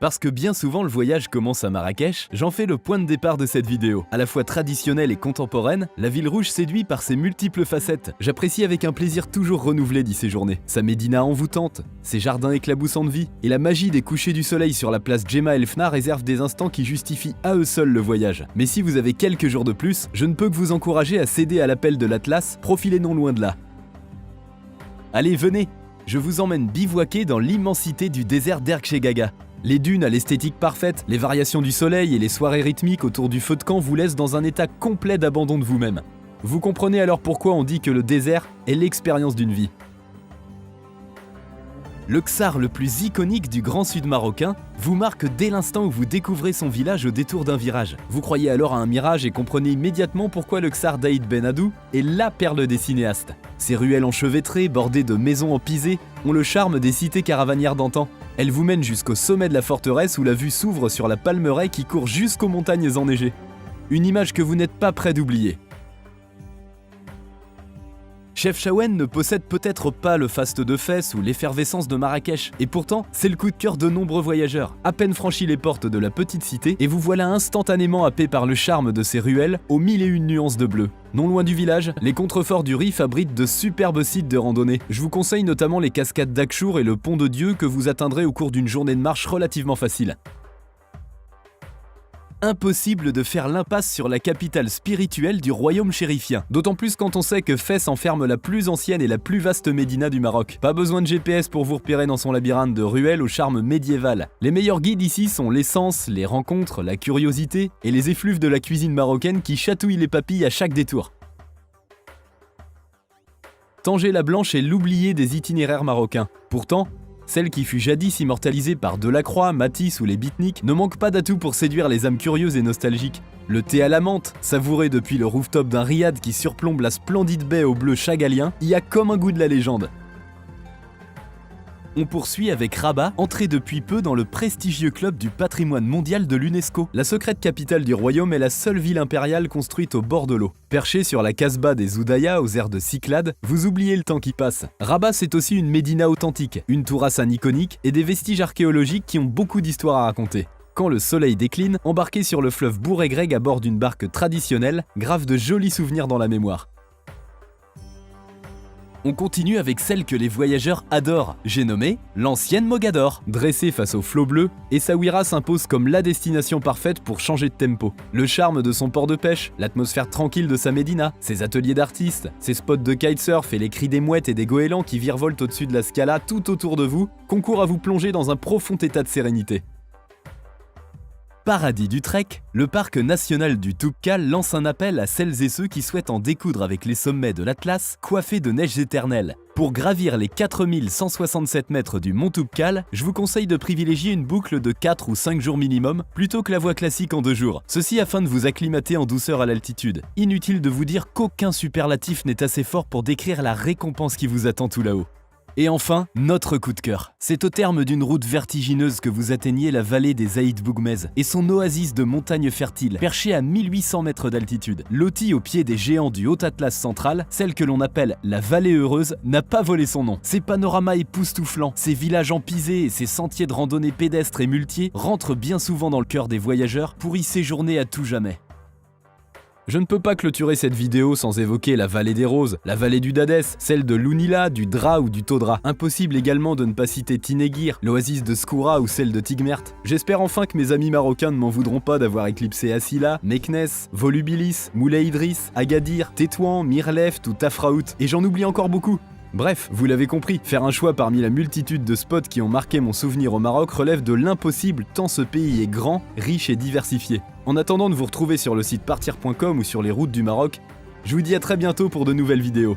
Parce que bien souvent le voyage commence à Marrakech, j'en fais le point de départ de cette vidéo. À la fois traditionnelle et contemporaine, la ville rouge séduit par ses multiples facettes. J'apprécie avec un plaisir toujours renouvelé d'y séjourner. Sa médina envoûtante, ses jardins éclaboussants de vie, et la magie des couchers du soleil sur la place Djemma El Fna réservent des instants qui justifient à eux seuls le voyage. Mais si vous avez quelques jours de plus, je ne peux que vous encourager à céder à l'appel de l'Atlas, profilez non loin de là. Allez, venez! Je vous emmène bivouaquer dans l'immensité du désert d'Erkcheghaga. Les dunes à l'esthétique parfaite, les variations du soleil et les soirées rythmiques autour du feu de camp vous laissent dans un état complet d'abandon de vous-même. Vous comprenez alors pourquoi on dit que le désert est l'expérience d'une vie. Le Ksar le plus iconique du Grand Sud marocain vous marque dès l'instant où vous découvrez son village au détour d'un virage. Vous croyez alors à un mirage et comprenez immédiatement pourquoi le Ksar d'Aïd Ben Haddou est la perle des cinéastes. Ses ruelles enchevêtrées, bordées de maisons en pisé, ont le charme des cités caravanières d'antan. Elles vous mènent jusqu'au sommet de la forteresse où la vue s'ouvre sur la Palmeraie qui court jusqu'aux montagnes enneigées. Une image que vous n'êtes pas prêt d'oublier. Chefchaouen ne possède peut-être pas le faste de Fès ou l'effervescence de Marrakech, et pourtant, c'est le coup de cœur de nombreux voyageurs. À peine franchi les portes de la petite cité, et vous voilà instantanément happé par le charme de ses ruelles aux 1001 nuances de bleu. Non loin du village, les contreforts du Rif abritent de superbes sites de randonnée. Je vous conseille notamment les cascades d'Akchour et le pont de Dieu que vous atteindrez au cours d'une journée de marche relativement facile. Impossible de faire l'impasse sur la capitale spirituelle du royaume chérifien, d'autant plus quand on sait que Fès enferme la plus ancienne et la plus vaste médina du Maroc. Pas besoin de GPS pour vous repérer dans son labyrinthe de ruelles au charme médiéval. Les meilleurs guides ici sont l'essence, les rencontres, la curiosité et les effluves de la cuisine marocaine qui chatouillent les papilles à chaque détour. Tanger la Blanche est l'oublié des itinéraires marocains. Pourtant, celle qui fut jadis immortalisée par Delacroix, Matisse ou les beatniks ne manque pas d'atouts pour séduire les âmes curieuses et nostalgiques. Le thé à la menthe, savouré depuis le rooftop d'un riad qui surplombe la splendide baie au bleu chagalien, y a comme un goût de la légende. On poursuit avec Rabat, entré depuis peu dans le prestigieux club du patrimoine mondial de l'UNESCO. La secrète capitale du royaume est la seule ville impériale construite au bord de l'eau. Perchée sur la Casbah des Oudaya aux airs de Cyclades, vous oubliez le temps qui passe. Rabat, c'est aussi une médina authentique, une tour Hassan iconique et des vestiges archéologiques qui ont beaucoup d'histoires à raconter. Quand le soleil décline, embarqué sur le fleuve Bourg-et-Greg à bord d'une barque traditionnelle, grave de jolis souvenirs dans la mémoire. On continue avec celle que les voyageurs adorent, j'ai nommé l'ancienne Mogador. Dressée face au flot bleu, Essaouira s'impose comme la destination parfaite pour changer de tempo. Le charme de son port de pêche, l'atmosphère tranquille de sa médina, ses ateliers d'artistes, ses spots de kitesurf et les cris des mouettes et des goélands qui virevoltent au-dessus de la Scala tout autour de vous, concourent à vous plonger dans un profond état de sérénité. Paradis du trek, le parc national du Toubkal lance un appel à celles et ceux qui souhaitent en découdre avec les sommets de l'Atlas, coiffés de neige éternelle. Pour gravir les 4167 mètres du mont Toubkal, je vous conseille de privilégier une boucle de 4 ou 5 jours minimum, plutôt que la voie classique en 2 jours. Ceci afin de vous acclimater en douceur à l'altitude. Inutile de vous dire qu'aucun superlatif n'est assez fort pour décrire la récompense qui vous attend tout là-haut. Et enfin, notre coup de cœur. C'est au terme d'une route vertigineuse que vous atteignez la vallée des Aïd Bougmez et son oasis de montagnes fertiles, perchée à 1800 mètres d'altitude. Lotie au pied des géants du Haut Atlas central, celle que l'on appelle la vallée heureuse n'a pas volé son nom. Ses panoramas époustouflants, ses villages empisés et ses sentiers de randonnée pédestres et muletiers rentrent bien souvent dans le cœur des voyageurs pour y séjourner à tout jamais. Je ne peux pas clôturer cette vidéo sans évoquer la vallée des Roses, la vallée du Dadès, celle de l'Ounila, du Dra ou du Todra. Impossible également de ne pas citer Tinegir, l'oasis de Skoura ou celle de Tigmert. J'espère enfin que mes amis marocains ne m'en voudront pas d'avoir éclipsé Asila, Meknes, Volubilis, Moulay Idriss, Agadir, Tétouan, Mirleft ou Tafraout, et j'en oublie encore beaucoup. Bref, vous l'avez compris, faire un choix parmi la multitude de spots qui ont marqué mon souvenir au Maroc relève de l'impossible tant ce pays est grand, riche et diversifié. En attendant de vous retrouver sur le site partir.com ou sur les routes du Maroc, je vous dis à très bientôt pour de nouvelles vidéos.